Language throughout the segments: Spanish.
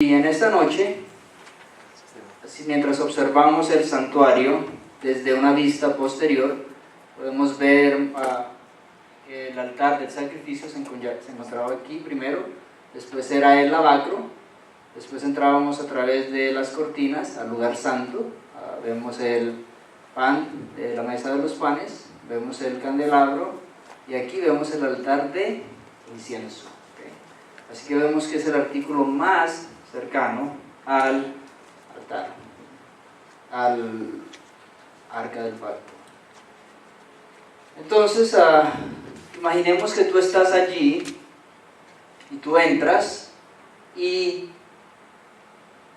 Y en esta noche, mientras observamos el santuario desde una vista posterior, podemos ver que el altar del sacrificio se encontraba aquí primero, después era el lavacro, después entrábamos a través de las cortinas al lugar santo, vemos el pan de la mesa de los panes, vemos el candelabro y aquí vemos el altar de incienso. ¿Okay? Así que vemos que es el artículo más cercano al altar, al arca del pacto. Entonces, imaginemos que tú estás allí y tú entras y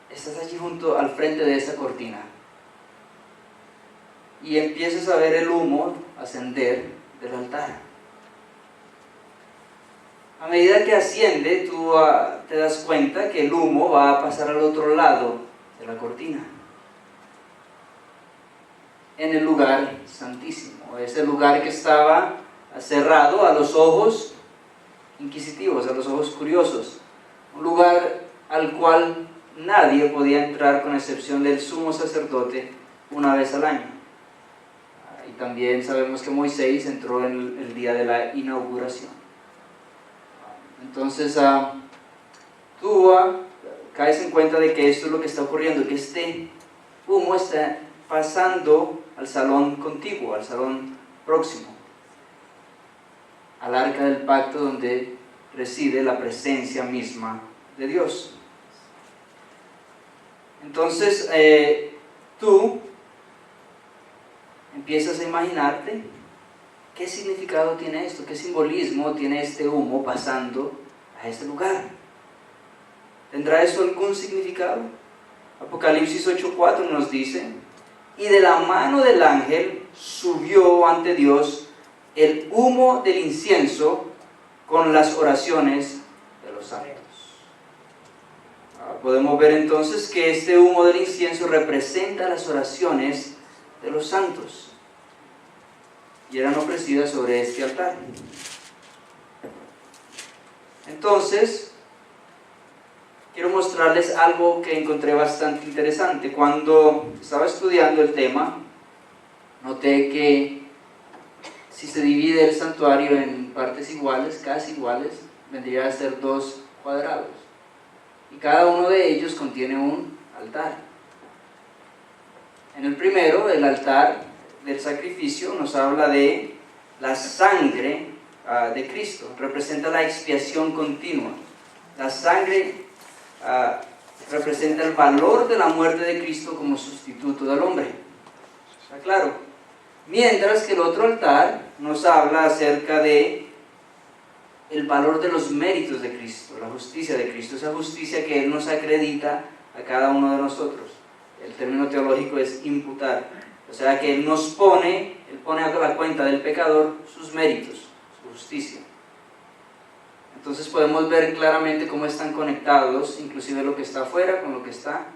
estás allí junto al frente de esa cortina y empiezas a ver el humo ascender del altar. A medida que asciende, tú te das cuenta que el humo va a pasar al otro lado de la cortina, en el lugar santísimo, ese lugar que estaba cerrado a los ojos inquisitivos, a los ojos curiosos, un lugar al cual nadie podía entrar con excepción del sumo sacerdote una vez al año. Y también sabemos que Moisés entró en el día de la inauguración. Entonces tú caes en cuenta de que esto es lo que está ocurriendo, que este humo está pasando al salón contiguo, al salón próximo, al arca del pacto donde reside la presencia misma de Dios. Entonces tú empiezas a imaginarte qué significado tiene esto, qué simbolismo tiene este humo pasando a este lugar. ¿Tendrá eso algún significado? Apocalipsis 8:4 nos dice: y de la mano del ángel subió ante Dios el humo del incienso con las oraciones de los santos. Podemos ver entonces que este humo del incienso representa las oraciones de los santos y eran ofrecidas sobre este altar. Entonces, quiero mostrarles algo que encontré bastante interesante. Cuando estaba estudiando el tema, noté que si se divide el santuario en partes iguales, casi iguales, vendría a ser 2 cuadrados. Y cada uno de ellos contiene un altar. En el primero, el altar del sacrificio, nos habla de la sangre de Cristo, representa la expiación continua. La sangre representa el valor de la muerte de Cristo como sustituto del hombre. ¿Está claro? Mientras que el otro altar nos habla acerca de el valor de los méritos de Cristo, la justicia de Cristo, esa justicia que Él nos acredita a cada uno de nosotros. El término teológico es imputar, o sea que Él pone a la cuenta del pecador sus méritos, su justicia. Entonces podemos ver claramente cómo están conectados, inclusive lo que está afuera con lo que está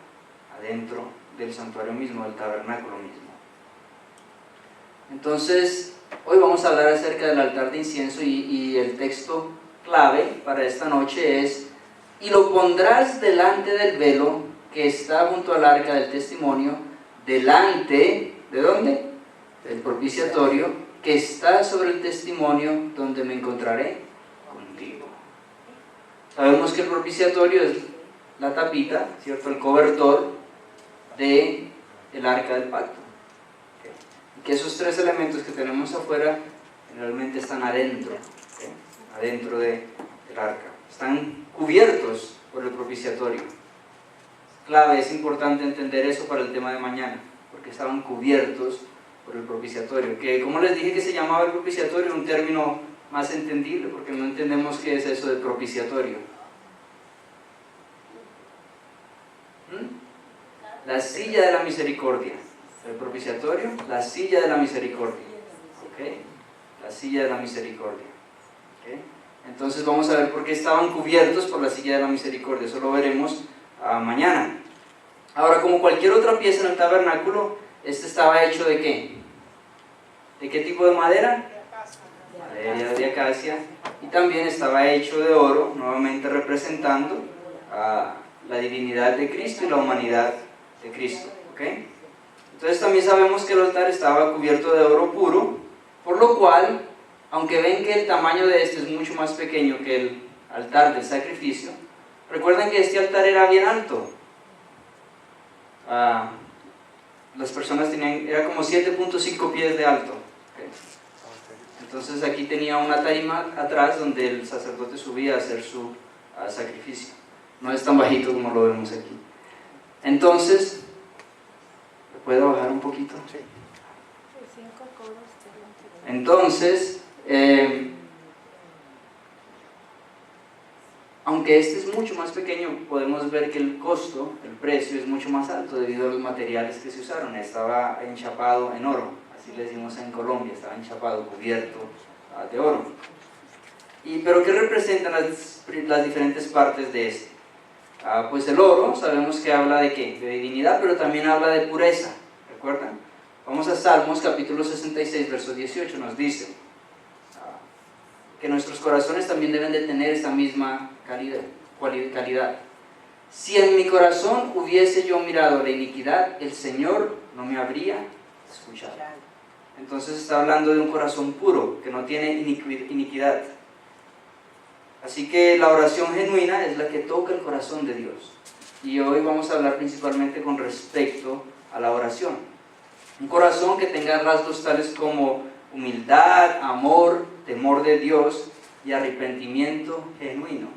adentro del santuario mismo, del tabernáculo mismo. Entonces, hoy vamos a hablar acerca del altar de incienso y el texto clave para esta noche es: y lo pondrás delante del velo que está junto al arca del testimonio, delante, ¿de dónde? Del propiciatorio, que está sobre el testimonio, donde me encontraré contigo. Sabemos que el propiciatorio es la tapita, ¿cierto? El cobertor del arca del pacto. Que esos 3 elementos que tenemos afuera generalmente están adentro, ¿okay? Adentro del arca, están cubiertos por el propiciatorio. Clave, es importante entender eso para el tema de mañana, porque estaban cubiertos por el propiciatorio, que como les dije que se llamaba el propiciatorio, un término más entendible, porque no entendemos qué es eso de propiciatorio. La silla de la misericordia. El propiciatorio, la silla de la misericordia. ¿Okay? La silla de la misericordia. ¿Okay? Entonces vamos a ver por qué estaban cubiertos por la silla de la misericordia. Eso lo veremos mañana. Ahora, como cualquier otra pieza en el tabernáculo, este estaba hecho ¿de qué? ¿De qué tipo de madera? Madera de acacia. Y también estaba hecho de oro, nuevamente representando la divinidad de Cristo y la humanidad de Cristo. ¿Okay? Entonces también sabemos que el altar estaba cubierto de oro puro, por lo cual, aunque ven que el tamaño de este es mucho más pequeño que el altar del sacrificio, recuerden que este altar era bien alto. Las personas tenían, era como 7.5 pies de alto. ¿Okay? Entonces aquí tenía una tarima atrás donde el sacerdote subía a hacer su sacrificio. No es tan bajito como lo vemos aquí. Entonces, ¿puedo bajar un poquito? Sí. Entonces, aunque este es mucho más pequeño, podemos ver que el costo, el precio es mucho más alto debido a los materiales que se usaron. Estaba enchapado en oro, así le decimos en Colombia, estaba enchapado, cubierto de oro. ¿Pero qué representan las diferentes partes de este? Pues el oro, sabemos que habla de ¿qué? De divinidad, pero también habla de pureza, ¿recuerdan? Vamos a Salmos capítulo 66, verso 18, nos dice que nuestros corazones también deben de tener esa misma calidad. Si en mi corazón hubiese yo mirado la iniquidad, el Señor no me habría escuchado. Entonces está hablando de un corazón puro, que no tiene iniquidad. Así que la oración genuina es la que toca el corazón de Dios. Y hoy vamos a hablar principalmente con respecto a la oración. Un corazón que tenga rasgos tales como humildad, amor, temor de Dios y arrepentimiento genuino.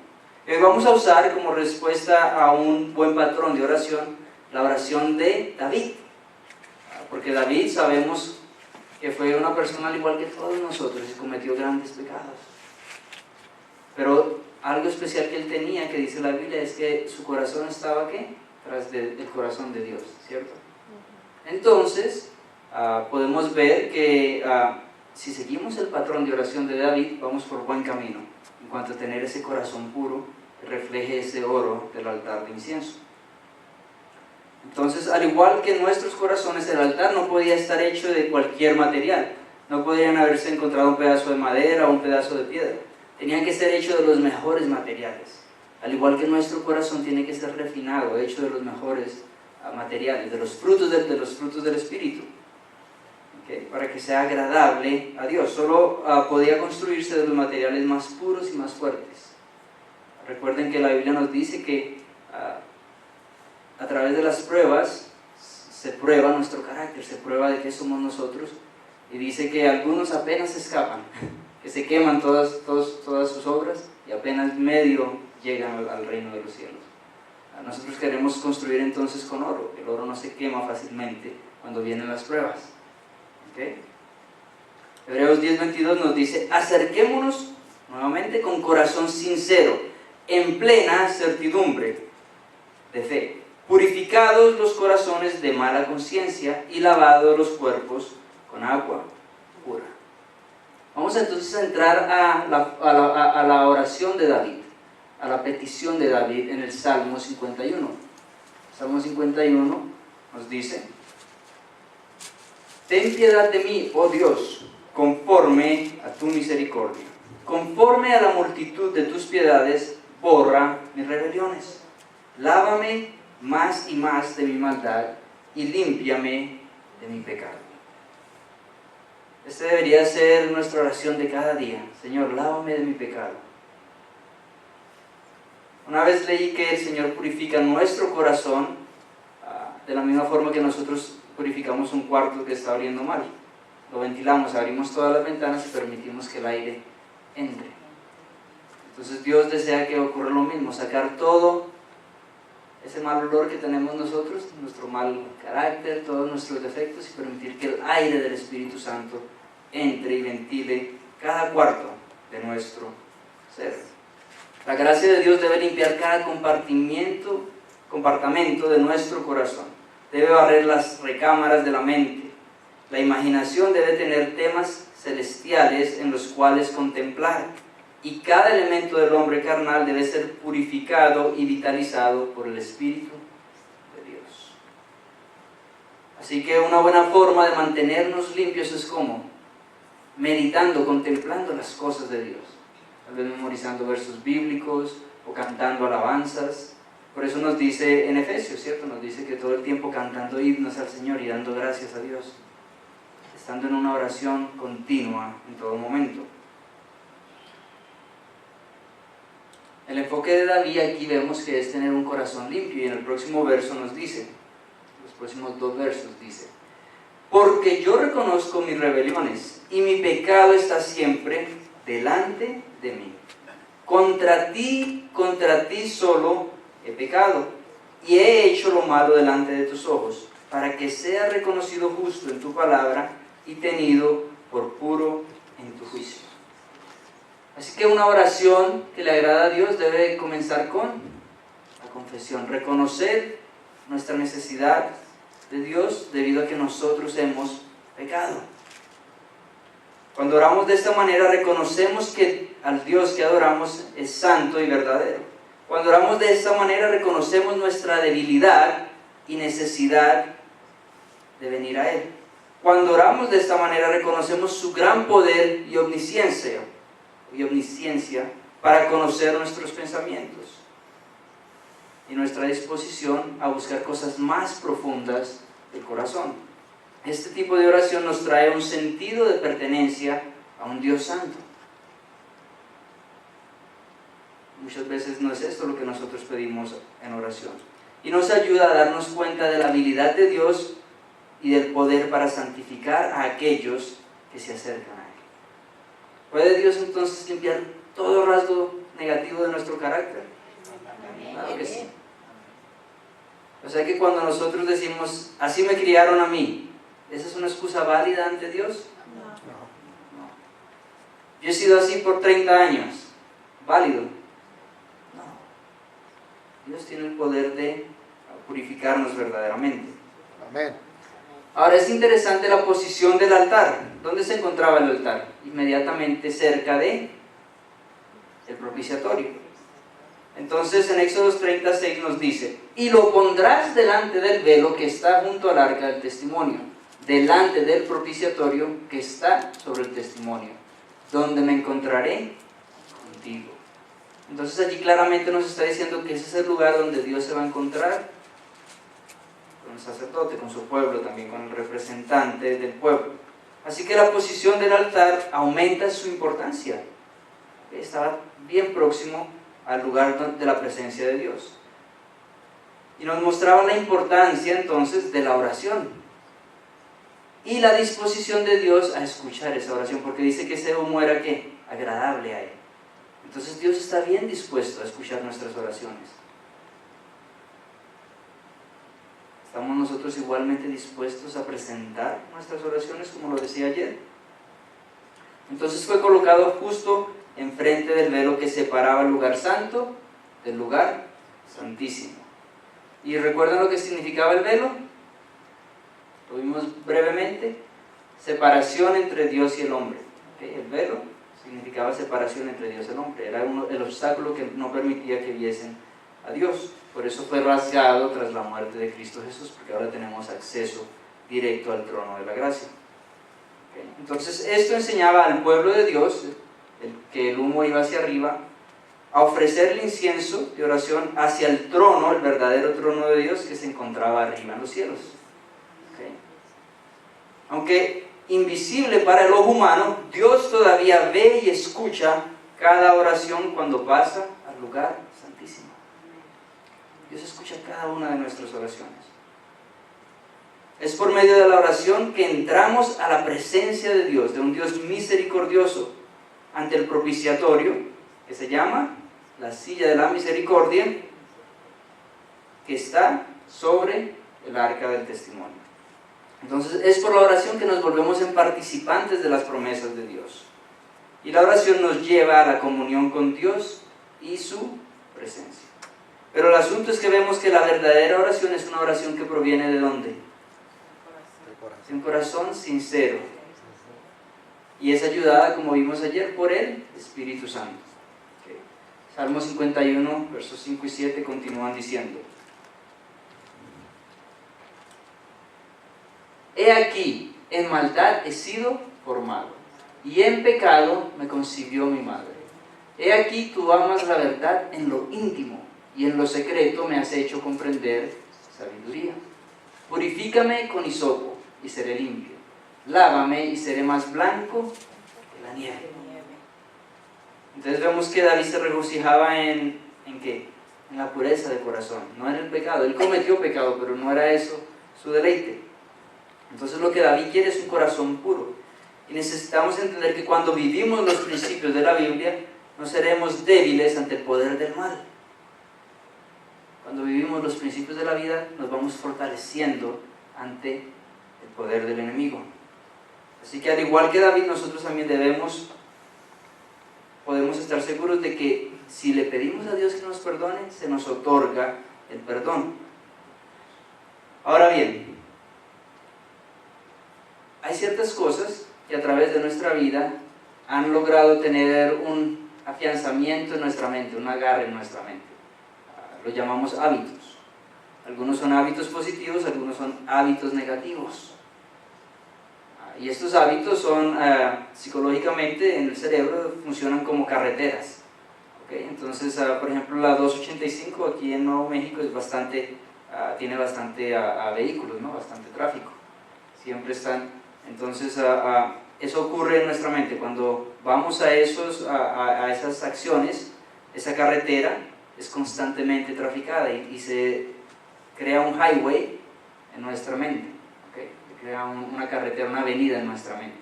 Hoy vamos a usar como respuesta a un buen patrón de oración, la oración de David. Porque David sabemos que fue una persona al igual que todos nosotros y cometió grandes pecados. Pero algo especial que él tenía, que dice la Biblia, es que su corazón estaba ¿qué? Tras del corazón de Dios, ¿cierto? Entonces, podemos ver que si seguimos el patrón de oración de David, vamos por buen camino, en cuanto a tener ese corazón puro que refleje ese oro del altar de incienso. Entonces, al igual que en nuestros corazones, el altar no podía estar hecho de cualquier material. No podrían haberse encontrado un pedazo de madera o un pedazo de piedra. Tenían que ser hechos de los mejores materiales. Al igual que nuestro corazón tiene que ser refinado, hecho de los mejores materiales, de los frutos del Espíritu, ¿okay? Para que sea agradable a Dios. Solo podía construirse de los materiales más puros y más fuertes. Recuerden que la Biblia nos dice que a través de las pruebas se prueba nuestro carácter, se prueba de qué somos nosotros, y dice que algunos apenas escapan, que se queman todas sus obras y apenas medio llegan al reino de los cielos. Nosotros queremos construir entonces con oro. El oro no se quema fácilmente cuando vienen las pruebas. ¿Okay? Hebreos 10:22 nos dice: acerquémonos nuevamente con corazón sincero, en plena certidumbre de fe, purificados los corazones de mala conciencia y lavados los cuerpos con agua pura. Vamos entonces a entrar a la oración de David, a la petición de David en el Salmo 51. Salmo 51 nos dice: ten piedad de mí, oh Dios, conforme a tu misericordia. Conforme a la multitud de tus piedades, borra mis rebeliones. Lávame más y más de mi maldad y límpiame de mi pecado. Esta debería ser nuestra oración de cada día. Señor, lávame de mi pecado. Una vez leí que el Señor purifica nuestro corazón de la misma forma que nosotros purificamos un cuarto que está oliendo mal. Lo ventilamos, abrimos todas las ventanas y permitimos que el aire entre. Entonces Dios desea que ocurra lo mismo, sacar todo ese mal olor que tenemos nosotros, nuestro mal carácter, todos nuestros defectos, y permitir que el aire del Espíritu Santo entre y ventile cada cuarto de nuestro ser. La gracia de Dios debe limpiar cada compartimento de nuestro corazón. Debe barrer las recámaras de la mente. La imaginación debe tener temas celestiales en los cuales contemplar. Y cada elemento del hombre carnal debe ser purificado y vitalizado por el Espíritu de Dios. Así que una buena forma de mantenernos limpios es como meditando, contemplando las cosas de Dios. Tal vez memorizando versos bíblicos o cantando alabanzas, Por eso nos dice en Efesios, ¿cierto? Nos dice que todo el tiempo cantando himnos al Señor y dando gracias a Dios, estando en una oración continua en todo momento. El enfoque de David aquí vemos que es tener un corazón limpio, y en el próximo verso nos dice, los próximos 2 versos dice: porque yo reconozco mis rebeliones y mi pecado está siempre delante de mí. Contra ti solo he pecado y he hecho lo malo delante de tus ojos, para que sea reconocido justo en tu palabra y tenido por puro en tu juicio. Así que una oración que le agrada a Dios debe comenzar con la confesión, reconocer nuestra necesidad de Dios debido a que nosotros hemos pecado. Cuando oramos de esta manera, reconocemos que al Dios que adoramos es santo y verdadero. Cuando oramos de esta manera, reconocemos nuestra debilidad y necesidad de venir a Él. Cuando oramos de esta manera, reconocemos su gran poder y omnisciencia para conocer nuestros pensamientos y nuestra disposición a buscar cosas más profundas del corazón. Este tipo de oración nos trae un sentido de pertenencia a un Dios santo. Muchas veces no es esto lo que nosotros pedimos en oración. Y nos ayuda a darnos cuenta de la habilidad de Dios y del poder para santificar a aquellos que se acercan a Él. ¿Puede Dios entonces limpiar todo rasgo negativo de nuestro carácter? Claro que sí. O sea que cuando nosotros decimos, así me criaron a mí, ¿esa es una excusa válida ante Dios? No. Yo he sido así por 30 años. ¿Válido? No. Dios tiene el poder de purificarnos verdaderamente. Amén. Ahora es interesante la posición del altar. ¿Dónde se encontraba el altar? Inmediatamente cerca de el propiciatorio. Entonces en Éxodo 36 nos dice: y lo pondrás delante del velo que está junto al arca del testimonio, delante del propiciatorio que está sobre el testimonio, donde me encontraré contigo. Entonces allí claramente nos está diciendo que ese es el lugar donde Dios se va a encontrar con el sacerdote, con su pueblo, también con el representante del pueblo. Así que la posición del altar aumenta su importancia. Estaba bien próximo al lugar de la presencia de Dios. Y nos mostraba la importancia entonces de la oración y la disposición de Dios a escuchar esa oración, porque dice que ese humo era ¿qué? Agradable a Él. Entonces Dios está bien dispuesto a escuchar nuestras oraciones. ¿Estamos nosotros igualmente dispuestos a presentar nuestras oraciones como lo decía ayer? Entonces fue colocado justo enfrente del velo que separaba el lugar santo del lugar santísimo. ¿Y recuerdan lo que significaba el velo? Lo vimos brevemente. Separación entre Dios y el hombre. ¿Okay? El velo significaba separación entre Dios y el hombre. Era el obstáculo que no permitía que viesen a Dios. Por eso fue rasgado tras la muerte de Cristo Jesús, porque ahora tenemos acceso directo al trono de la gracia. ¿Okay? Entonces esto enseñaba al pueblo de Dios que el humo iba hacia arriba, a ofrecer el incienso de oración hacia el trono, el verdadero trono de Dios que se encontraba arriba en los cielos. ¿Okay? Aunque invisible para el ojo humano, Dios todavía ve y escucha cada oración cuando pasa al lugar santísimo. Dios escucha cada una de nuestras oraciones. Es por medio de la oración que entramos a la presencia de Dios, de un Dios misericordioso, ante el propiciatorio, que se llama la silla de la misericordia, que está sobre el arca del testimonio. Entonces es por la oración que nos volvemos en participantes de las promesas de Dios. Y la oración nos lleva a la comunión con Dios y su presencia. Pero el asunto es que vemos que la verdadera oración es una oración que proviene ¿de dónde? De un corazón sincero. Y es ayudada, como vimos ayer, por el Espíritu Santo. Okay. Salmo 51, versos 5 y 7 continúan diciendo: he aquí, en maldad he sido formado, y en pecado me concibió mi madre. He aquí, tú amas la verdad en lo íntimo, y en lo secreto me has hecho comprender sabiduría. Purifícame con hisopo y seré limpio. Lávame y seré más blanco que la nieve. Entonces vemos que David se regocijaba ¿en qué? En la pureza de corazón, no en el pecado. Él cometió pecado, pero no era eso su deleite. Entonces lo que David quiere es un corazón puro. Y necesitamos entender que cuando vivimos los principios de la Biblia, no seremos débiles ante el poder del mal. Cuando vivimos los principios de la vida, nos vamos fortaleciendo ante el poder del enemigo. Así que al igual que David, nosotros también podemos estar seguros de que si le pedimos a Dios que nos perdone, se nos otorga el perdón. Ahora bien, hay ciertas cosas que a través de nuestra vida han logrado tener un afianzamiento en nuestra mente, un agarre en nuestra mente. Lo llamamos hábitos. Algunos son hábitos positivos, algunos son hábitos negativos. Y estos hábitos son, psicológicamente, en el cerebro, funcionan como carreteras. ¿Okay? Entonces, por ejemplo, la 285 aquí en Nuevo México es tiene bastante vehículos, ¿no? Bastante tráfico. Siempre están. Entonces, eso ocurre en nuestra mente. Cuando vamos a esas acciones, esa carretera es constantemente traficada y se crea un highway en nuestra mente. ¿Okay? Se crea una carretera, una avenida en nuestra mente.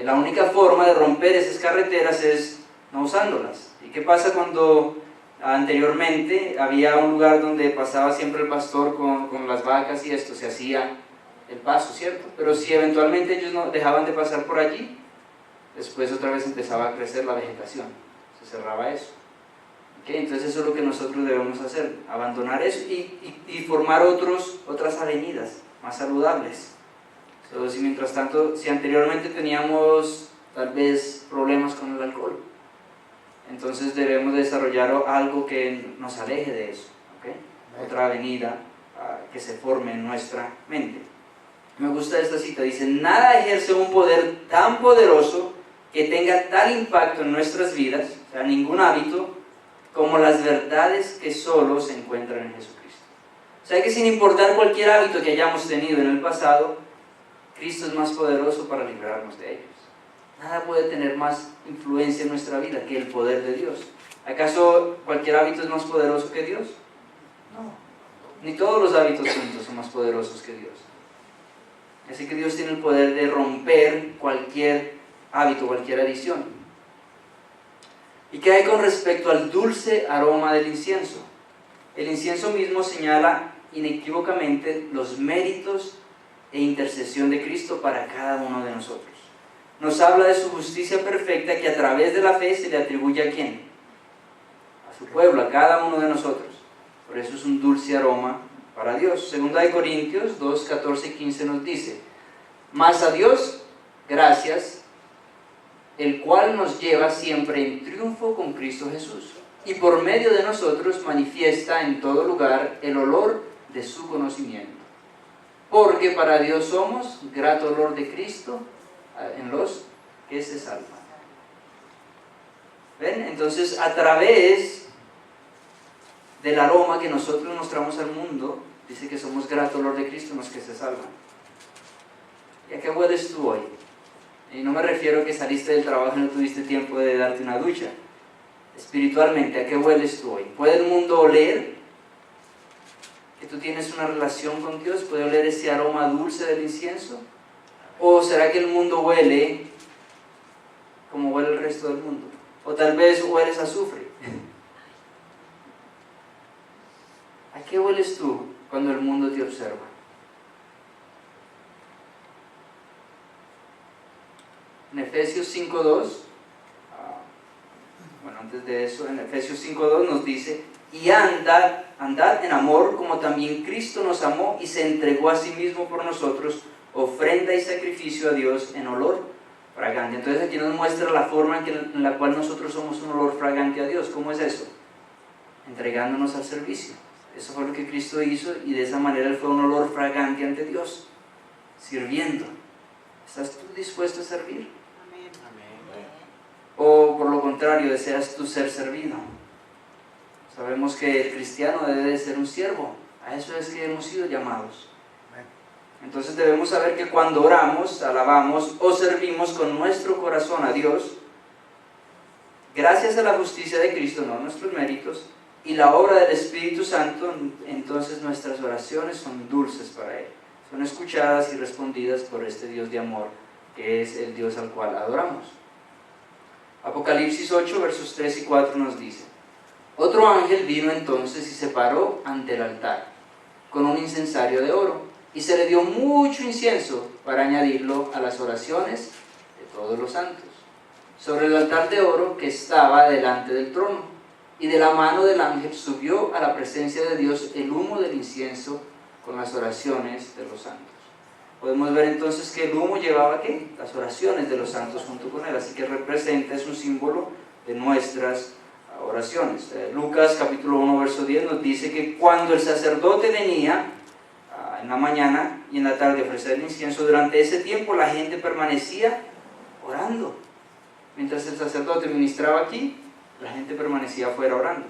La única forma de romper esas carreteras es no usándolas. ¿Y qué pasa cuando anteriormente había un lugar donde pasaba siempre el pastor con las vacas y esto? Se hacía el paso, ¿cierto? Pero si eventualmente ellos no dejaban de pasar por allí, después otra vez empezaba a crecer la vegetación, se cerraba eso. ¿Okay? Entonces eso es lo que nosotros debemos hacer, abandonar eso y formar otras avenidas más saludables. Si mientras tanto, si anteriormente teníamos tal vez problemas con el alcohol, entonces debemos desarrollar algo que nos aleje de eso. ¿Okay? Otra avenida que se forme en nuestra mente. Me gusta esta cita, dice: nada ejerce un poder tan poderoso que tenga tal impacto en nuestras vidas, o sea, ningún hábito, como las verdades que solo se encuentran en Jesucristo. O sea que sin importar cualquier hábito que hayamos tenido en el pasado, Cristo es más poderoso para librarnos de ellos. Nada puede tener más influencia en nuestra vida que el poder de Dios. ¿Acaso cualquier hábito es más poderoso que Dios? No. Ni todos los hábitos juntos son más poderosos que Dios. Así que Dios tiene el poder de romper cualquier hábito, cualquier adicción. ¿Y qué hay con respecto al dulce aroma del incienso? El incienso mismo señala inequívocamente los méritos e intercesión de Cristo para cada uno de nosotros. Nos habla de su justicia perfecta que a través de la fe se le atribuye ¿a quién? A su pueblo, a cada uno de nosotros. Por eso es un dulce aroma para Dios. Segunda de Corintios 2, 14 y 15 nos dice: mas a Dios gracias, el cual nos lleva siempre en triunfo con Cristo Jesús, y por medio de nosotros manifiesta en todo lugar el olor de su conocimiento. Porque para Dios somos grato olor de Cristo en los que se salvan. ¿Ven? Entonces, a través del aroma que nosotros mostramos al mundo, dice que somos grato olor de Cristo en los que se salvan. ¿Y a qué hueles tú hoy? Y no me refiero a que saliste del trabajo y no tuviste tiempo de darte una ducha. Espiritualmente, ¿a qué hueles tú hoy? ¿Puede el mundo oler que tú tienes una relación con Dios? ¿Puede oler ese aroma dulce del incienso? ¿O será que el mundo huele como huele el resto del mundo? O tal vez hueles a azufre. ¿A qué hueles tú cuando el mundo te observa? En Efesios 5.2, antes de eso, en Efesios 5.2 nos dice: y andad en amor como también Cristo nos amó y se entregó a sí mismo por nosotros, ofrenda y sacrificio a Dios en olor fragante. Entonces aquí nos muestra la forma en la cual nosotros somos un olor fragante a Dios. ¿Cómo es eso? Entregándonos al servicio. Eso fue lo que Cristo hizo, y de esa manera Él fue un olor fragante ante Dios, sirviendo. ¿Estás tú dispuesto a servir? ¿O por lo contrario, deseas tú ser servido? Sabemos que el cristiano debe de ser un siervo. A eso es que hemos sido llamados. Entonces debemos saber que cuando oramos, alabamos o servimos con nuestro corazón a Dios, gracias a la justicia de Cristo, no nuestros méritos, y la obra del Espíritu Santo, entonces nuestras oraciones son dulces para Él. Son escuchadas y respondidas por este Dios de amor, que es el Dios al cual adoramos. Apocalipsis 8, versos 3 y 4 nos dice: otro ángel vino entonces y se paró ante el altar, con un incensario de oro, y se le dio mucho incienso para añadirlo a las oraciones de todos los santos, sobre el altar de oro que estaba delante del trono. Y de la mano del ángel subió a la presencia de Dios el humo del incienso con las oraciones de los santos. Podemos ver entonces que el humo llevaba ¿qué? Las oraciones de los santos junto con él, así que representa, es un símbolo de nuestras oraciones. Lucas capítulo 1 verso 10 nos dice que cuando el sacerdote venía en la mañana y en la tarde a ofrecer el incienso, durante ese tiempo la gente permanecía orando. Mientras el sacerdote ministraba aquí, la gente permanecía afuera orando.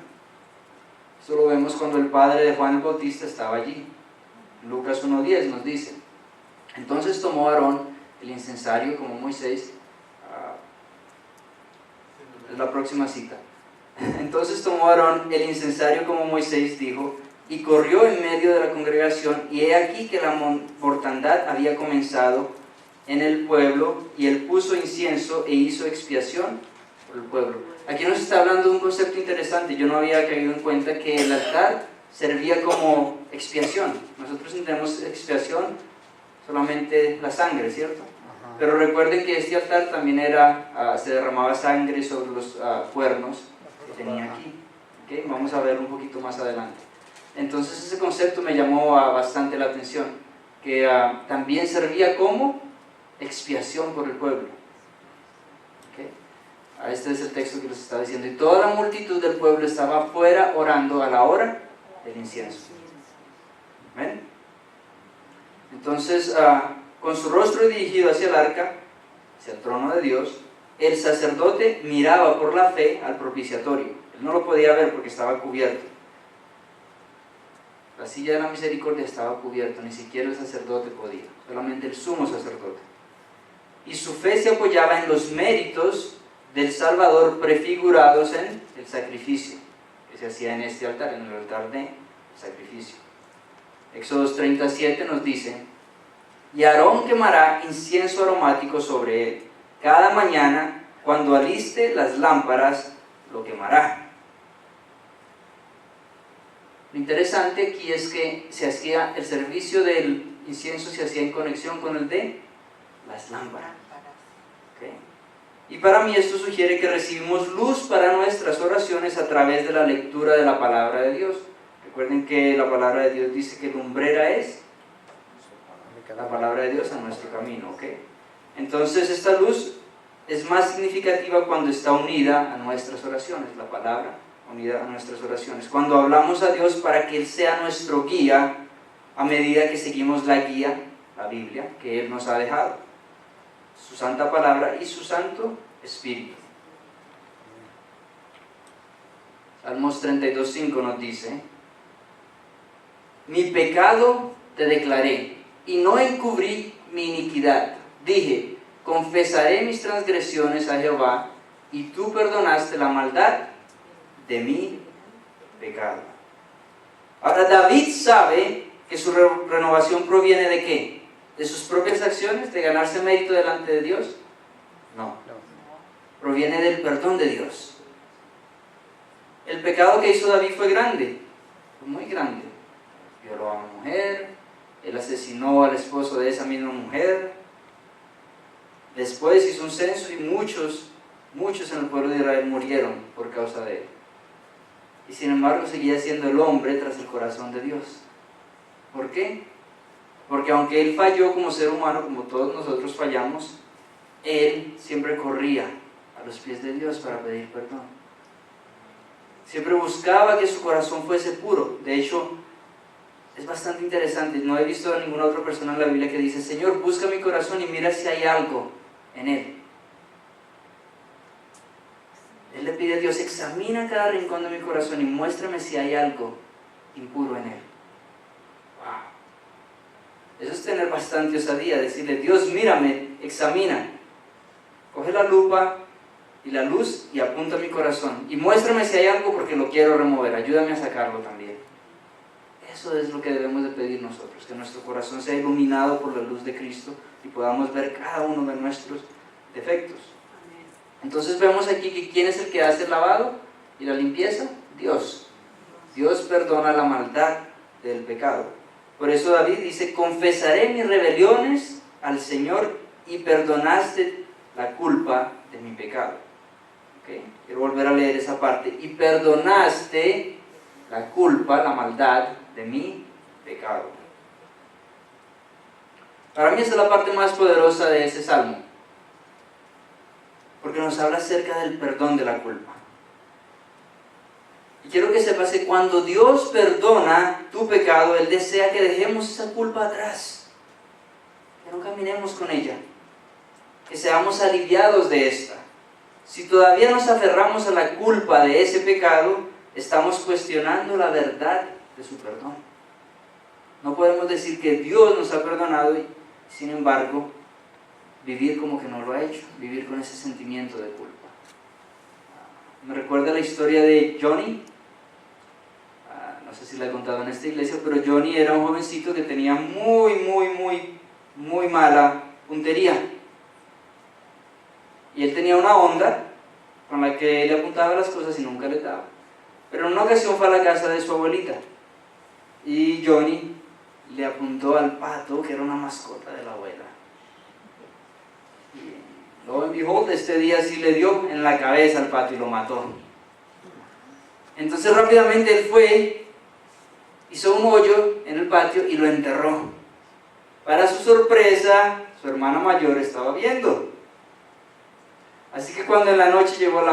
Eso lo vemos cuando el padre de Juan el Bautista estaba allí. Lucas 1:10 nos dice: entonces tomó Aarón el incensario como Moisés. Es la próxima cita. Entonces tomó Aarón el incensario como Moisés dijo, y corrió en medio de la congregación, y he aquí que la mortandad había comenzado en el pueblo, y él puso incienso e hizo expiación por el pueblo. Aquí nos está hablando de un concepto interesante. Yo no había caído en cuenta que el altar servía como expiación. Nosotros entendemos expiación solamente la sangre, ¿cierto? Pero recuerden que este altar también se derramaba sangre sobre los cuernos que tenía aquí. ¿Okay? Vamos a ver un poquito más adelante. Entonces ese concepto me llamó bastante la atención, que también servía como expiación por el pueblo. ¿Okay? Este es el texto que nos está diciendo. Y toda la multitud del pueblo estaba afuera orando a la hora del incienso. ¿Ven? Entonces, con su rostro dirigido hacia el arca, hacia el trono de Dios, el sacerdote miraba por la fe al propiciatorio. Él no lo podía ver porque estaba cubierto. La silla de la misericordia estaba cubierta, ni siquiera el sacerdote podía, solamente el sumo sacerdote. Y su fe se apoyaba en los méritos del Salvador prefigurados en el sacrificio que se hacía en este altar, en el altar de sacrificio. Éxodo 37 nos dice: y Aarón quemará incienso aromático sobre él. Cada mañana, cuando aliste las lámparas, lo quemará. Lo interesante aquí es que el servicio del incienso se hacía en conexión con el de las lámparas. ¿Okay? Y para mí esto sugiere que recibimos luz para nuestras oraciones a través de la lectura de la palabra de Dios. Recuerden que la palabra de Dios dice que lumbrera es la palabra de Dios a nuestro camino. ¿Okay? Entonces esta luz es más significativa cuando está unida a nuestras oraciones, la palabra unida a nuestras oraciones. Cuando hablamos a Dios para que Él sea nuestro guía a medida que seguimos la guía, la Biblia, que Él nos ha dejado, su santa palabra y su santo Espíritu. Salmos 32:5 nos dice: mi pecado te declaré y no encubrí mi iniquidad. Dije, confesaré mis transgresiones a Jehová, y tú perdonaste la maldad de mi pecado. Ahora David sabe que su renovación proviene ¿de qué? ¿De sus propias acciones? ¿De ganarse mérito delante de Dios? No. Proviene del perdón de Dios. El pecado que hizo David fue grande, fue muy grande. Violó a una mujer, él asesinó al esposo de esa misma mujer. Después hizo un censo y muchos en el pueblo de Israel murieron por causa de él. Y sin embargo seguía siendo el hombre tras el corazón de Dios. ¿Por qué? Porque aunque él falló como ser humano, como todos nosotros fallamos, él siempre corría a los pies de Dios para pedir perdón. Siempre buscaba que su corazón fuese puro. De hecho, es bastante interesante. No he visto a ninguna otra persona en la Biblia que dice: Señor, busca mi corazón y mira si hay algo en él. Él le pide a Dios: examina examina cada rincón de mi corazón y muéstrame si hay algo impuro en él. Wow. Eso es tener bastante osadía, decirle, Dios, mírame, examina, coge la lupa y la luz y apunta a mi corazón y muéstrame si hay algo porque lo quiero remover, ayúdame a sacarlo también. Eso es lo que debemos de pedir nosotros, que nuestro corazón sea iluminado por la luz de Cristo y podamos ver cada uno de nuestros defectos. Entonces vemos aquí que ¿quién es el que hace el lavado y la limpieza? Dios. Dios perdona la maldad del pecado. Por eso David dice, confesaré mis rebeliones al Señor y perdonaste la culpa de mi pecado. ¿Okay? Quiero volver a leer esa parte. Y perdonaste la culpa, la maldad de mi pecado. Para mí esa es la parte más poderosa de ese salmo, porque nos habla acerca del perdón de la culpa. Y quiero que sepas que cuando Dios perdona tu pecado, Él desea que dejemos esa culpa atrás, que no caminemos con ella, que seamos aliviados de esta. Si todavía nos aferramos a la culpa de ese pecado, estamos cuestionando la verdad de su perdón. No podemos decir que Dios nos ha perdonado y, sin embargo, vivir como que no lo ha hecho, vivir con ese sentimiento de culpa. Me recuerda la historia de Johnny. No sé si la he contado en esta iglesia, pero Johnny era un jovencito que tenía muy mala puntería. Y él tenía una onda con la que él apuntaba las cosas y nunca le daba. Pero en una ocasión fue a la casa de su abuelita y Johnny le apuntó al pato, que era una mascota de la abuela. Y lo behold, este día sí le dio en la cabeza al pato y lo mató. Entonces rápidamente él fue, hizo un hoyo en el patio y lo enterró. Para su sorpresa, su hermana mayor estaba viendo. Así que cuando en la noche llegó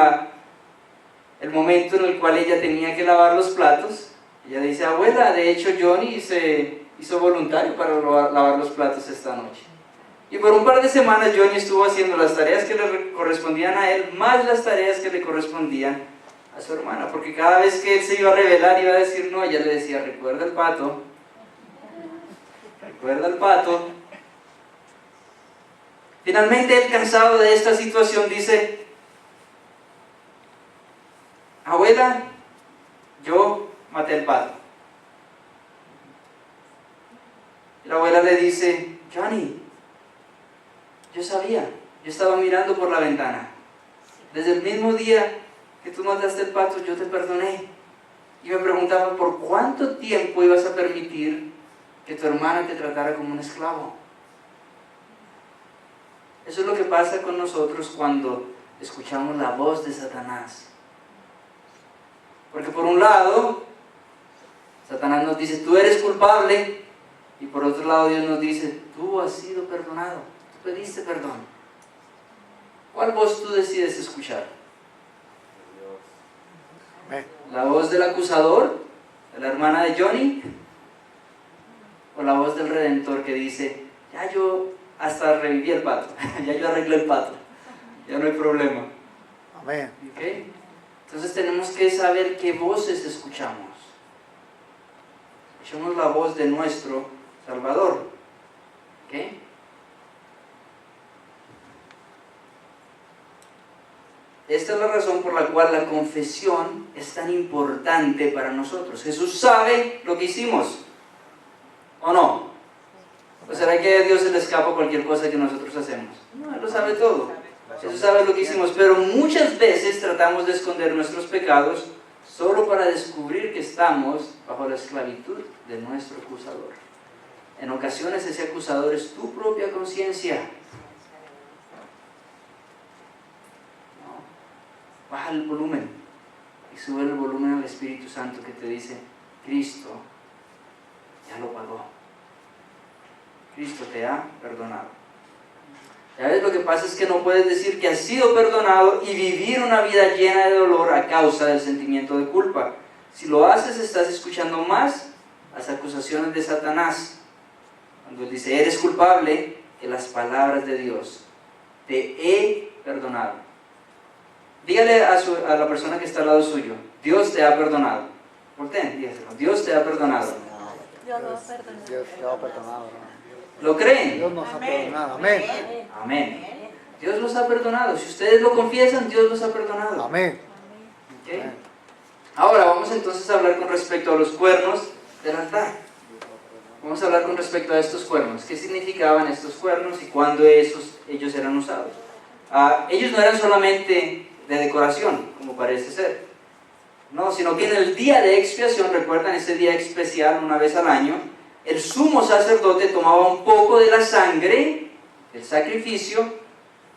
el momento en el cual ella tenía que lavar los platos, ella dice, abuela, de hecho Johnny se hizo voluntario para lavar los platos esta noche. Y por un par de semanas Johnny estuvo haciendo las tareas que le correspondían a él, más las tareas que le correspondían a su hermana, porque cada vez que él se iba a rebelar, iba a decir no, ella le decía, recuerda el pato, recuerda el pato. Finalmente él, cansado de esta situación, dice, abuela, yo maté el pato. Y la abuela le dice, Johnny, yo sabía, yo estaba mirando por la ventana. Desde el mismo día que tú mataste el pato, yo te perdoné. Y me preguntaba, ¿por cuánto tiempo ibas a permitir que tu hermana te tratara como un esclavo? Eso es lo que pasa con nosotros cuando escuchamos la voz de Satanás. Porque por un lado, Satanás nos dice, tú eres culpable, y por otro lado Dios nos dice, tú has sido perdonado, tú pediste perdón. ¿Cuál voz tú decides escuchar? ¿La voz del acusador, de la hermana de Johnny? ¿O la voz del Redentor que dice, ya yo hasta reviví el pato, ya yo arreglé el pato, ya no hay problema? Amén. ¿Okay? Entonces tenemos que saber qué voces escuchamos. Escuchamos la voz de nuestro Salvador. ¿Okay? Esta es la razón por la cual la confesión es tan importante para nosotros. Jesús sabe lo que hicimos, ¿o no? ¿O será que a Dios se le escapa cualquier cosa que nosotros hacemos? No, Él lo sabe todo. Jesús sabe lo que hicimos, pero muchas veces tratamos de esconder nuestros pecados solo para descubrir que estamos bajo la esclavitud de nuestro acusador. En ocasiones ese acusador es tu propia conciencia. Baja el volumen y sube el volumen al Espíritu Santo que te dice, Cristo ya lo pagó. Cristo te ha perdonado. ¿Sabes? Lo que pasa es que no puedes decir que has sido perdonado y vivir una vida llena de dolor a causa del sentimiento de culpa. Si lo haces, estás escuchando más las acusaciones de Satanás. Cuando él dice, eres culpable, que las palabras de Dios, te he perdonado. Dígale a la persona que está al lado suyo, Dios te ha perdonado. Volteen, dígaselo, Dios te ha perdonado. Dios nos ha perdonado. Dios te ha perdonado, hermano. ¿Lo creen? Dios nos ha perdonado. Amén. Amén. Dios los ha perdonado. Si ustedes lo confiesan, Dios los ha perdonado. Amén. ¿Ok? Ahora vamos entonces a hablar con respecto a los cuernos del altar. Vamos a hablar con respecto a estos cuernos. ¿Qué significaban estos cuernos y cuándo ellos eran usados? Ellos no eran solamente de decoración, como parece ser. No, sino que en el día de expiación, recuerdan ese día especial una vez al año, el sumo sacerdote tomaba un poco de la sangre del sacrificio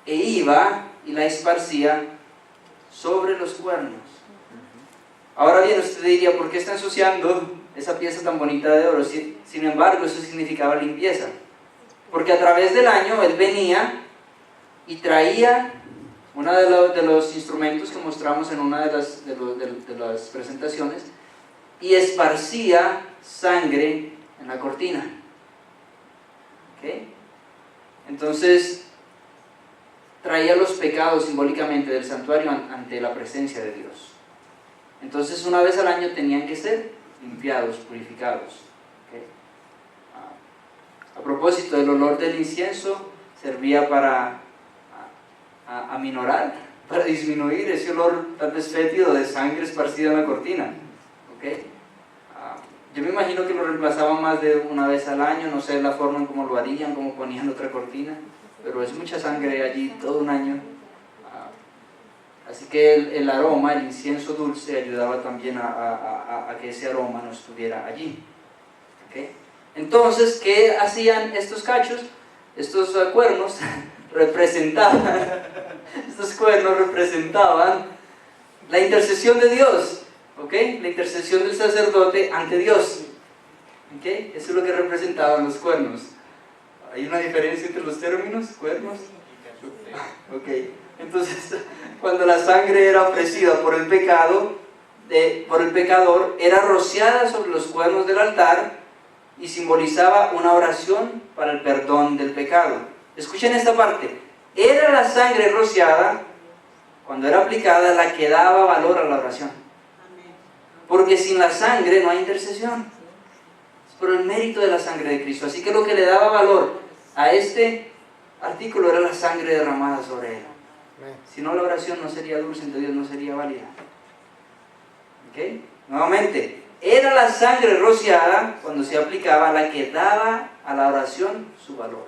e iba y la esparcía sobre los cuernos. Ahora bien, usted diría, ¿por qué está ensuciando esa pieza tan bonita de oro? Sin embargo, eso significaba limpieza. Porque a través del año él venía y traía uno de los instrumentos que mostramos en una de las presentaciones y esparcía sangre en la cortina. ¿Okay? Entonces, traía los pecados simbólicamente del santuario ante la presencia de Dios. Entonces, una vez al año tenían que ser limpiados, purificados. ¿Okay? A propósito, el olor del incienso servía para aminorar, para disminuir ese olor tal vez fétido de sangre esparcida en la cortina. ¿Okay? Yo me imagino que lo reemplazaban más de una vez al año, no sé la forma en cómo lo harían, cómo ponían otra cortina, pero es mucha sangre allí todo un año. Así que el aroma, el incienso dulce, ayudaba también a que ese aroma no estuviera allí. ¿Okay? Entonces, ¿qué hacían estos cachos? Estos cuernos representaban la intercesión de Dios. ¿Okay? La intercesión del sacerdote ante Dios. ¿Okay? Eso es lo que representaban los cuernos. ¿Hay una diferencia entre los términos? ¿Cuernos? Okay. Entonces, cuando la sangre era ofrecida por el pecador, era rociada sobre los cuernos del altar y simbolizaba una oración para el perdón del pecado. Escuchen esta parte. Era la sangre rociada, cuando era aplicada, la que daba valor a la oración. Porque sin la sangre no hay intercesión. Es por el mérito de la sangre de Cristo. Así que lo que le daba valor a este artículo era la sangre derramada sobre él. Si no, la oración no sería dulce, ante Dios no sería válida. ¿Ok? Nuevamente, era la sangre rociada, cuando se aplicaba, la que daba a la oración su valor.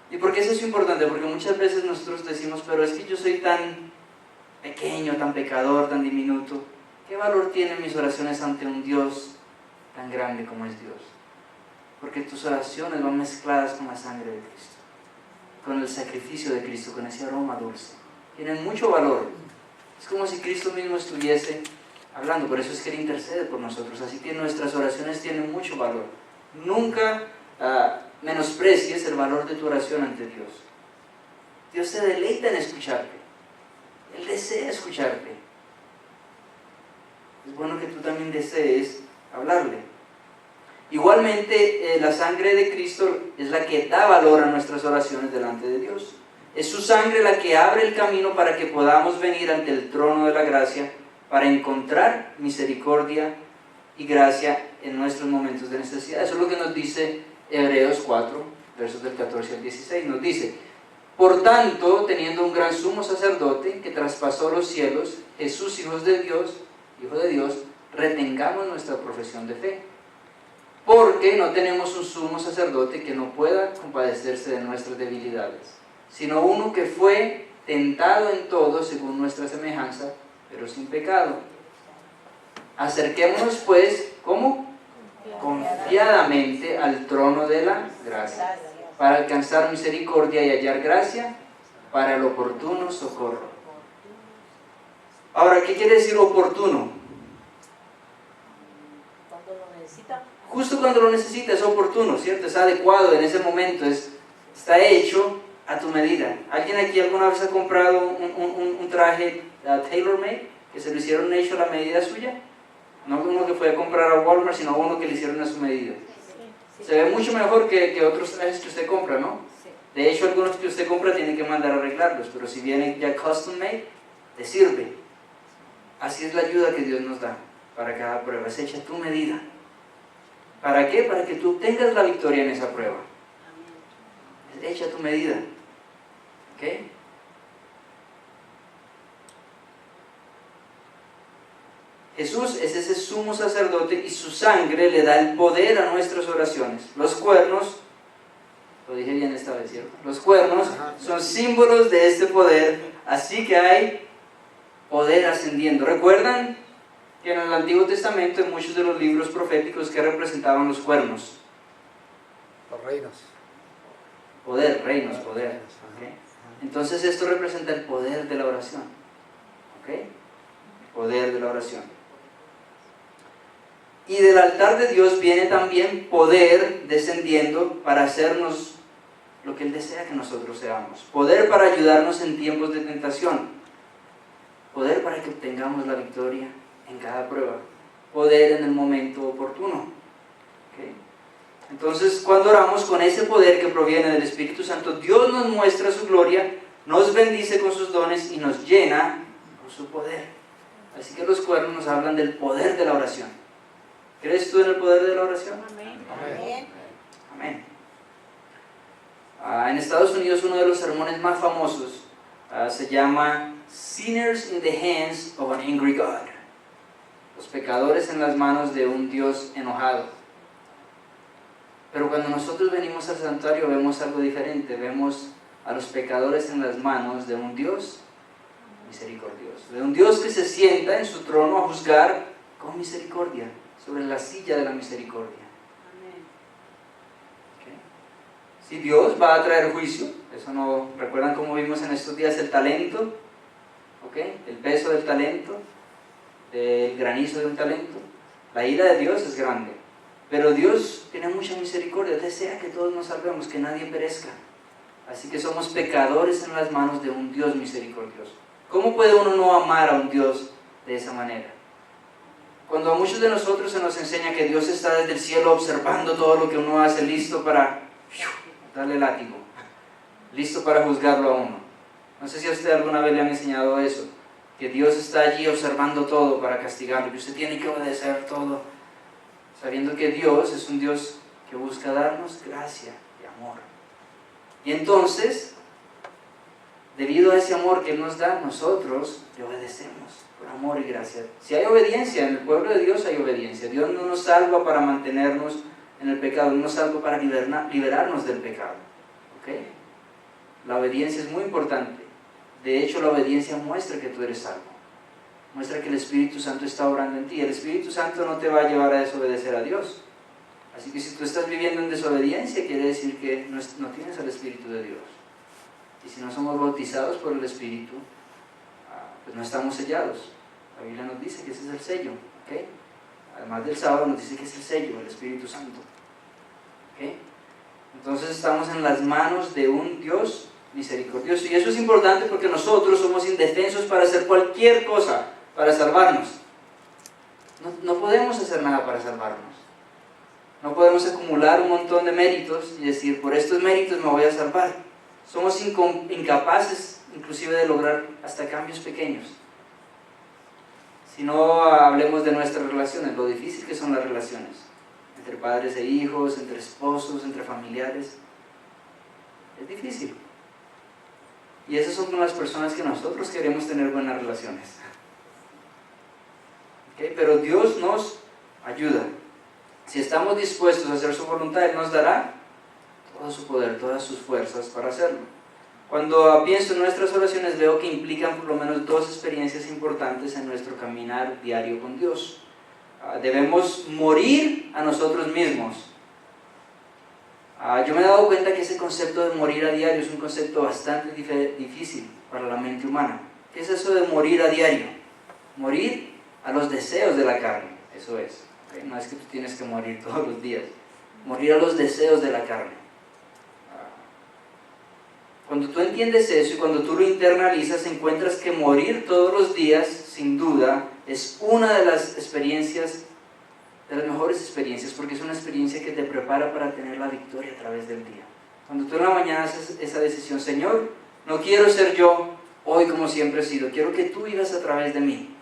¿Y por qué eso es importante? Porque muchas veces nosotros decimos, pero es que yo soy tan pequeño, tan pecador, tan diminuto. ¿Qué valor tienen mis oraciones ante un Dios tan grande como es Dios? Porque tus oraciones van mezcladas con la sangre de Cristo, con el sacrificio de Cristo, con ese aroma dulce. Tienen mucho valor. Es como si Cristo mismo estuviese hablando, por eso es que Él intercede por nosotros. Así que nuestras oraciones tienen mucho valor. Nunca menosprecies el valor de tu oración ante Dios. Dios se deleita en escucharte. Él desea escucharte. Es bueno que tú también desees hablarle. Igualmente, la sangre de Cristo es la que da valor a nuestras oraciones delante de Dios. Es su sangre la que abre el camino para que podamos venir ante el trono de la gracia para encontrar misericordia y gracia en nuestros momentos de necesidad. Eso es lo que nos dice Hebreos 4, versos del 14 al 16. Nos dice: por tanto, teniendo un gran sumo sacerdote que traspasó los cielos, Jesús, Hijo de Dios, retengamos nuestra profesión de fe. Porque no tenemos un sumo sacerdote que no pueda compadecerse de nuestras debilidades, sino uno que fue tentado en todo según nuestra semejanza, pero sin pecado. Acerquémonos pues, ¿cómo? Confiadamente al trono de la gracia, para alcanzar misericordia y hallar gracia para el oportuno socorro. Ahora, ¿qué quiere decir oportuno? Cuando lo necesita. Justo cuando lo necesita, es oportuno, ¿cierto? Es adecuado en ese momento, está hecho a tu medida. ¿Alguien aquí alguna vez ha comprado un traje tailor-made, que se lo hicieron hecho a la medida suya? No uno que fue a comprar a Walmart, sino uno que le hicieron a su medida. Se ve mucho mejor que otros trajes que usted compra, ¿no? De hecho, algunos que usted compra tiene que mandar a arreglarlos, pero si vienen ya custom made, te sirve. Así es la ayuda que Dios nos da para cada prueba, es hecha a tu medida. ¿Para qué? Para que tú tengas la victoria en esa prueba. Es hecha a tu medida. ¿Ok? Jesús es ese sumo sacerdote y su sangre le da el poder a nuestras oraciones. Los cuernos, lo dije bien esta vez, ¿cierto? Los cuernos son símbolos de este poder, así que hay poder ascendiendo. ¿Recuerdan que en el Antiguo Testamento, en muchos de los libros proféticos, que representaban los cuernos? Los reinos. Poder, reinos, poder. ¿Okay? Entonces esto representa el poder de la oración. ¿Ok? El poder de la oración. Y del altar de Dios viene también poder descendiendo para hacernos lo que Él desea que nosotros seamos. Poder para ayudarnos en tiempos de tentación. Poder para que obtengamos la victoria en cada prueba. Poder en el momento oportuno. ¿Okay? Entonces, cuando oramos con ese poder que proviene del Espíritu Santo, Dios nos muestra su gloria, nos bendice con sus dones y nos llena con su poder. Así que los cuernos nos hablan del poder de la oración. ¿Crees tú en el poder de la oración? Amén. Amén. Amén. En Estados Unidos uno de los sermones más famosos se llama Sinners in the Hands of an Angry God. Los pecadores en las manos de un Dios enojado. Pero cuando nosotros venimos al santuario vemos algo diferente. Vemos a los pecadores en las manos de un Dios misericordioso. De un Dios que se sienta en su trono a juzgar con misericordia, sobre la silla de la misericordia. ¿Okay? Si Dios va a traer juicio, eso no, ¿recuerdan cómo vimos en estos días el talento? ¿Okay? El peso del talento, el granizo de un talento. La ira de Dios es grande, pero Dios tiene mucha misericordia, desea que todos nos salvemos, que nadie perezca. Así que somos pecadores en las manos de un Dios misericordioso. ¿Cómo puede uno no amar a un Dios de esa manera? Cuando a muchos de nosotros se nos enseña que Dios está desde el cielo observando todo lo que uno hace, listo para darle látigo, listo para juzgarlo a uno. No sé si a usted alguna vez le han enseñado eso, que Dios está allí observando todo para castigarlo, que usted tiene que obedecer todo, sabiendo que Dios es un Dios que busca darnos gracia y amor. Y entonces, debido a ese amor que Él nos da, nosotros le obedecemos por amor y gracia. Si hay obediencia, en el pueblo de Dios hay obediencia. Dios no nos salva para mantenernos en el pecado, Él nos salva para liberarnos del pecado. ¿Okay? La obediencia es muy importante. De hecho, la obediencia muestra que tú eres salvo. Muestra que el Espíritu Santo está obrando en ti. El Espíritu Santo no te va a llevar a desobedecer a Dios. Así que si tú estás viviendo en desobediencia, quiere decir que no tienes al Espíritu de Dios. Y si no somos bautizados por el Espíritu, pues no estamos sellados. La Biblia nos dice que ese es el sello. ¿Okay? Además del sábado nos dice que es el sello, el Espíritu Santo. ¿Okay? Entonces estamos en las manos de un Dios misericordioso. Y eso es importante porque nosotros somos indefensos para hacer cualquier cosa para salvarnos. No podemos hacer nada para salvarnos. No podemos acumular un montón de méritos y decir, por estos méritos me voy a salvar. Somos incapaces inclusive de lograr hasta cambios pequeños. Si no hablemos de nuestras relaciones, lo difícil que son las relaciones entre padres e hijos, entre esposos, entre familiares. Es difícil. Y esas son las personas que nosotros queremos tener buenas relaciones. ¿Okay? Pero Dios nos ayuda. Si estamos dispuestos a hacer su voluntad, Él nos dará todo su poder, todas sus fuerzas para hacerlo. Cuando pienso en nuestras oraciones, veo que implican por lo menos dos experiencias importantes en nuestro caminar diario con Dios. Debemos morir a nosotros mismos. Yo me he dado cuenta que ese concepto de morir a diario es un concepto bastante difícil para la mente humana. ¿Qué es eso de morir a diario? Morir a los deseos de la carne, eso es. ¿Okay? No es que tú tienes que morir todos los días. Morir a los deseos de la carne. Cuando tú entiendes eso y cuando tú lo internalizas, encuentras que morir todos los días, sin duda, es una de las experiencias, de las mejores experiencias, porque es una experiencia que te prepara para tener la victoria a través del día. Cuando tú en la mañana haces esa decisión, Señor, no quiero ser yo, Hoy, como siempre he sido, quiero que tú vivas a través de mí.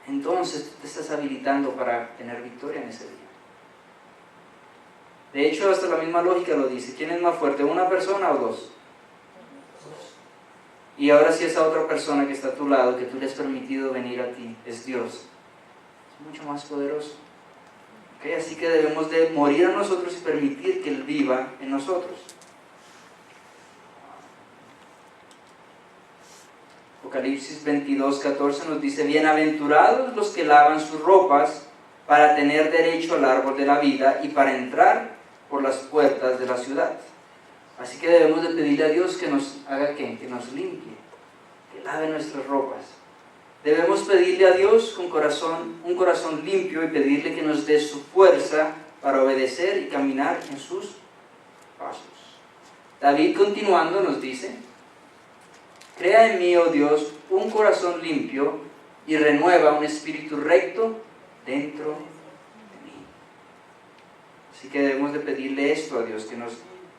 Entonces tú te estás habilitando para tener victoria en ese día. De hecho, hasta la misma lógica lo dice. ¿Quién es más fuerte, una persona o dos? Y ahora si esa otra persona que está a tu lado, que tú le has permitido venir a ti, es Dios, es mucho más poderoso. ¿Okay? Así que debemos de morir a nosotros y permitir que Él viva en nosotros. Apocalipsis 22:14 nos dice: bienaventurados los que lavan sus ropas para tener derecho al árbol de la vida y para entrar por las puertas de la ciudad. Así que debemos de pedirle a Dios que nos haga ¿qué? Que nos limpie, que lave nuestras ropas. Debemos pedirle a Dios con un corazón limpio y pedirle que nos dé su fuerza para obedecer y caminar en sus pasos. David, continuando, nos dice: crea en mí, oh Dios, un corazón limpio y renueva un espíritu recto dentro de mí. Así que debemos de pedirle esto a Dios, que nos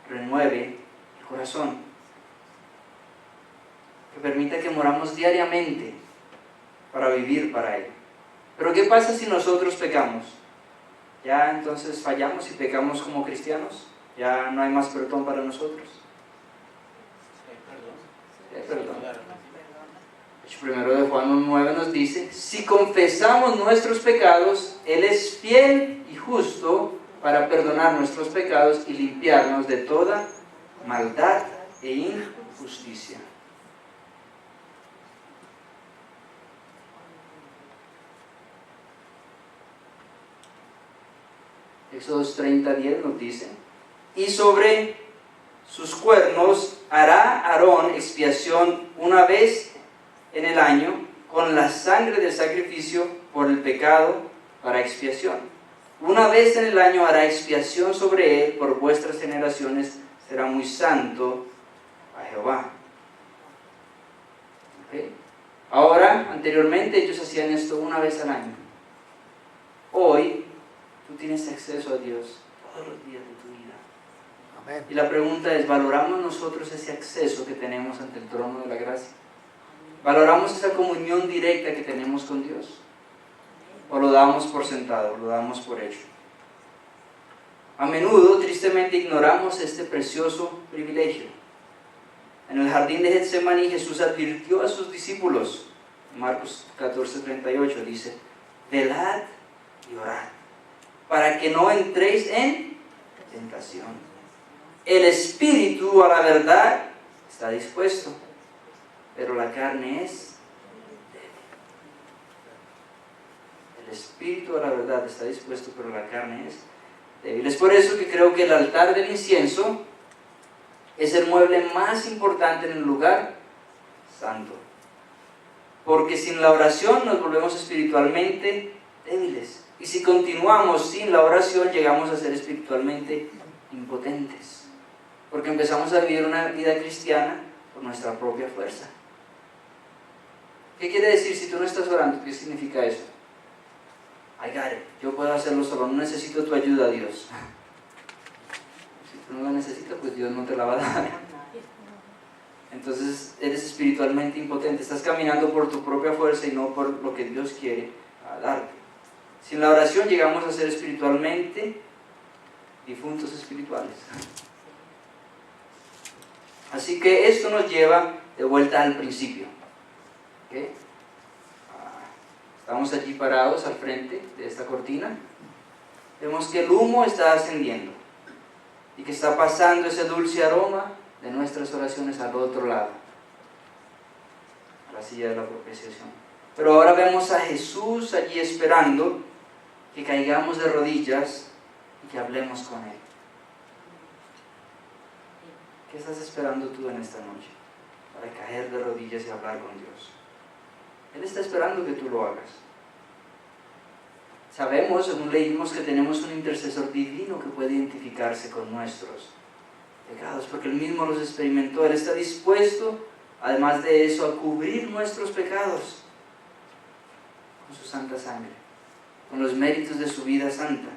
renueve el corazón, que permita que moramos diariamente para vivir para Él. Pero ¿qué pasa si nosotros pecamos? Ya entonces fallamos y pecamos como cristianos. Ya no hay más perdón para nosotros. Perdón. Primero de Juan 1:9 nos dice: si confesamos nuestros pecados, Él es fiel y justo para perdonar nuestros pecados y limpiarnos de toda maldad e injusticia. Éxodos 30:10 nos dice: y sobre sus cuernos hará Aarón expiación una vez en el año con la sangre del sacrificio por el pecado para expiación. Una vez en el año hará expiación sobre él por vuestras generaciones, será muy santo a Jehová. ¿Okay? Ahora, anteriormente ellos hacían esto una vez al año. Hoy tú tienes acceso a Dios todos los días de tu vida. Amén. Y la pregunta es: ¿valoramos nosotros ese acceso que tenemos ante el trono de la gracia? ¿Valoramos esa comunión directa que tenemos con Dios? ¿O lo damos por sentado, lo damos por hecho? A menudo, tristemente, ignoramos este precioso privilegio. En el jardín de Getsemaní, Jesús advirtió a sus discípulos. Marcos 14:38 dice: velad y orad, para que no entréis en tentación. El espíritu a la verdad está dispuesto, pero la carne es débil. El espíritu a la verdad está dispuesto, pero la carne es débil. Es por eso que creo que el altar del incienso es el mueble más importante en el lugar santo. Porque sin la oración nos volvemos espiritualmente débiles. Y si continuamos sin la oración, llegamos a ser espiritualmente impotentes. Porque empezamos a vivir una vida cristiana por nuestra propia fuerza. ¿Qué quiere decir si tú no estás orando? ¿Qué significa eso? I got it. Yo puedo hacerlo solo, no necesito tu ayuda, Dios. Si tú no la necesitas, pues Dios no te la va a dar. Entonces eres espiritualmente impotente. Estás caminando por tu propia fuerza y no por lo que Dios quiere darte. Sin la oración llegamos a ser espiritualmente difuntos espirituales. Así que esto nos lleva de vuelta al principio. ¿Okay? Estamos allí parados al frente de esta cortina. Vemos que el humo está ascendiendo y que está pasando ese dulce aroma de nuestras oraciones al otro lado, a la silla de la propiciación. Pero ahora vemos a Jesús allí esperando que caigamos de rodillas y que hablemos con Él. ¿Qué estás esperando tú en esta noche para caer de rodillas y hablar con Dios? Él está esperando que tú lo hagas. Sabemos, según leímos, que tenemos un intercesor divino que puede identificarse con nuestros pecados, porque Él mismo los experimentó. Él está dispuesto, además de eso, a cubrir nuestros pecados con su santa sangre, con los méritos de su vida santa.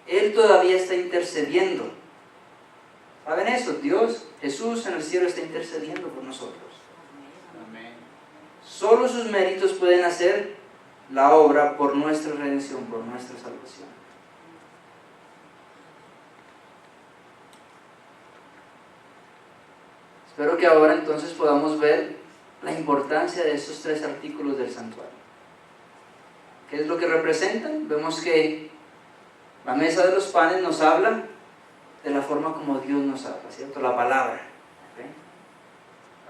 Él todavía está intercediendo. ¿Saben eso? Dios, Jesús en el cielo está intercediendo por nosotros. Amén. Solo sus méritos pueden hacer la obra por nuestra redención, por nuestra salvación. Espero que ahora entonces podamos ver la importancia de estos 3 artículos del santuario. ¿Qué es lo que representan? Vemos que la mesa de los panes nos habla de la forma como Dios nos habla, ¿cierto? La palabra, ¿okay?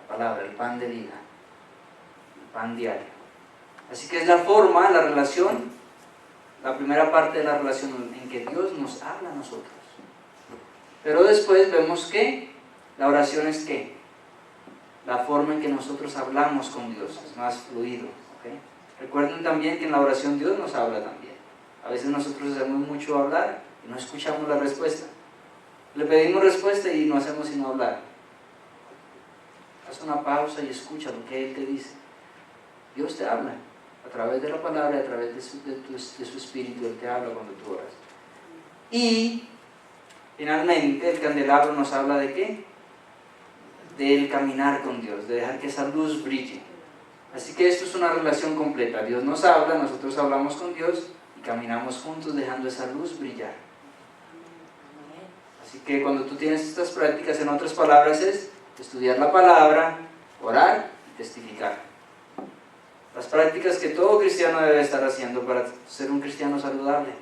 La palabra, el pan de vida, el pan diario. Así que es la forma, la relación, la primera parte de la relación en que Dios nos habla a nosotros. Pero después vemos que la oración es ¿qué? La forma en que nosotros hablamos con Dios, es más fluido, ¿okay? Recuerden también que en la oración Dios nos habla también. A veces nosotros hacemos mucho hablar y no escuchamos la respuesta. Le pedimos respuesta y no hacemos sino hablar. Haz una pausa y escucha lo que Él te dice. Dios te habla a través de la palabra, a través de su espíritu. Él te habla cuando tú oras. Y finalmente el candelabro nos habla de ¿qué? Del caminar con Dios, de dejar que esa luz brille. Así que esto es una relación completa. Dios nos habla, nosotros hablamos con Dios y caminamos juntos dejando esa luz brillar. Así que cuando tú tienes estas prácticas, en otras palabras, es estudiar la palabra, orar y testificar. Las prácticas que todo cristiano debe estar haciendo para ser un cristiano saludable.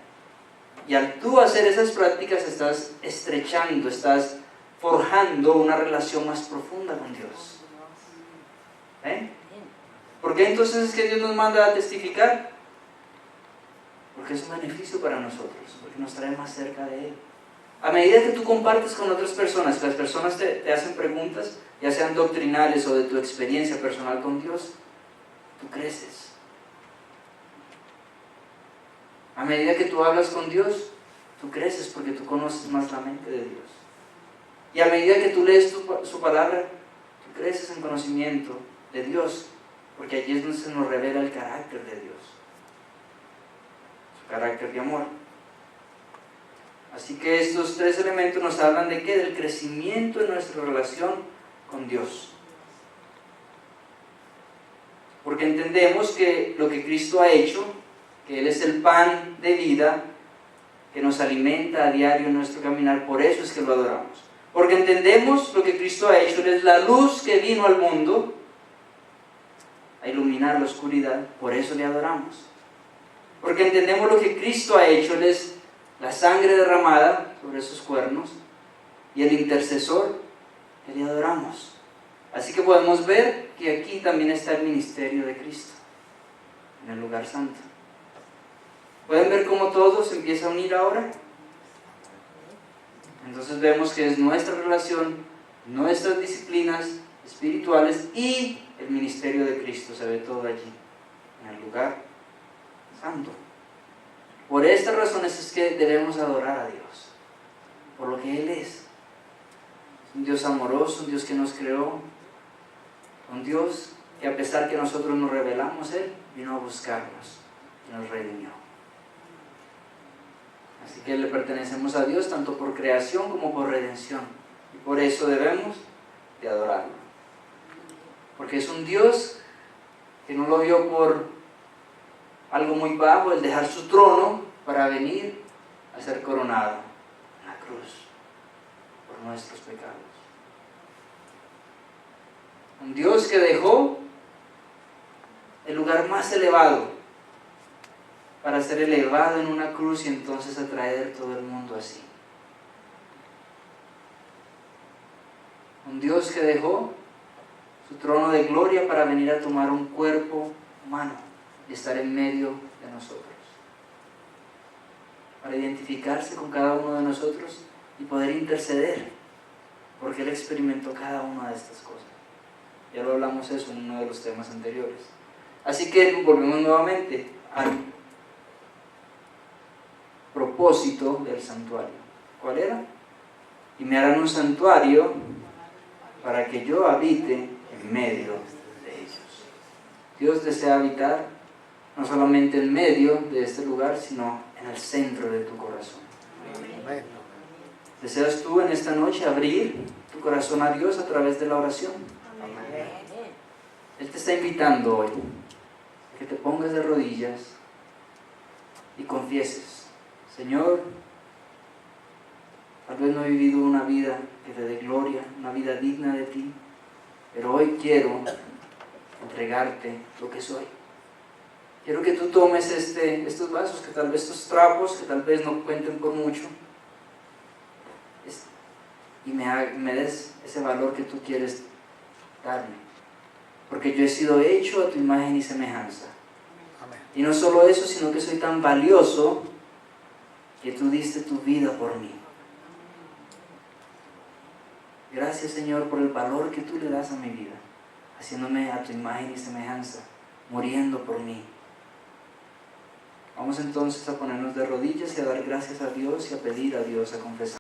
Y al tú hacer esas prácticas estás estrechando, estás forjando una relación más profunda con Dios. ¿Por qué entonces es que Dios nos manda a testificar? Porque es un beneficio para nosotros, porque nos trae más cerca de Él. A medida que tú compartes con otras personas, las personas te hacen preguntas, ya sean doctrinales o de tu experiencia personal con Dios, tú creces. A medida que tú hablas con Dios, tú creces porque tú conoces más la mente de Dios. Y a medida que tú lees su palabra, tú creces en conocimiento de Dios, porque allí es donde se nos revela el carácter de Dios, su carácter de amor. Así que estos 3 elementos nos hablan de ¿qué? Del crecimiento en nuestra relación con Dios. Porque entendemos que lo que Cristo ha hecho, que Él es el pan de vida, que nos alimenta a diario en nuestro caminar, por eso es que lo adoramos. Porque entendemos lo que Cristo ha hecho, Él es la luz que vino al mundo a iluminar la oscuridad, por eso le adoramos. Porque entendemos lo que Cristo ha hecho, Él es la sangre derramada sobre esos cuernos y el intercesor que le adoramos. Así que podemos ver que aquí también está el ministerio de Cristo, en el lugar santo. ¿Pueden ver cómo todo se empieza a unir ahora? Entonces vemos que es nuestra relación, nuestras disciplinas espirituales y el ministerio de Cristo, se ve todo allí, en el lugar santo. Por estas razones es que debemos adorar a Dios, por lo que Él es. Un Dios amoroso, un Dios que nos creó, un Dios que a pesar que nosotros nos rebelamos, Él vino a buscarnos y nos redimió. Así que le pertenecemos a Dios tanto por creación como por redención. Y por eso debemos de adorarlo. Porque es un Dios que no lo vio por algo muy bajo, el dejar su trono para venir a ser coronado en la cruz por nuestros pecados. Un Dios que dejó el lugar más elevado para ser elevado en una cruz y entonces atraer todo el mundo así. Un Dios que dejó su trono de gloria para venir a tomar un cuerpo humano y estar en medio de nosotros, para identificarse con cada uno de nosotros y poder interceder, porque Él experimentó cada una de estas cosas. Ya lo hablamos eso en uno de los temas anteriores. Así que volvemos nuevamente al propósito del santuario. ¿Cuál era? Y me harán un santuario para que yo habite en medio de ellos. Dios desea habitar no solamente en medio de este lugar, sino en el centro de tu corazón. Amén. ¿Deseas tú en esta noche abrir tu corazón a Dios a través de la oración? Amén. Él te está invitando hoy a que te pongas de rodillas y confieses: Señor, tal vez no he vivido una vida que te dé gloria, una vida digna de ti, pero hoy quiero entregarte lo que soy. Quiero que tú tomes estos vasos, que tal vez estos trapos, que tal vez no cuenten por mucho, y me des ese valor que tú quieres darme. Porque yo he sido hecho a tu imagen y semejanza. Amén. Y no solo eso, sino que soy tan valioso que tú diste tu vida por mí. Gracias, Señor, por el valor que tú le das a mi vida, haciéndome a tu imagen y semejanza, muriendo por mí. Vamos entonces a ponernos de rodillas y a dar gracias a Dios y a pedir a Dios, a confesar.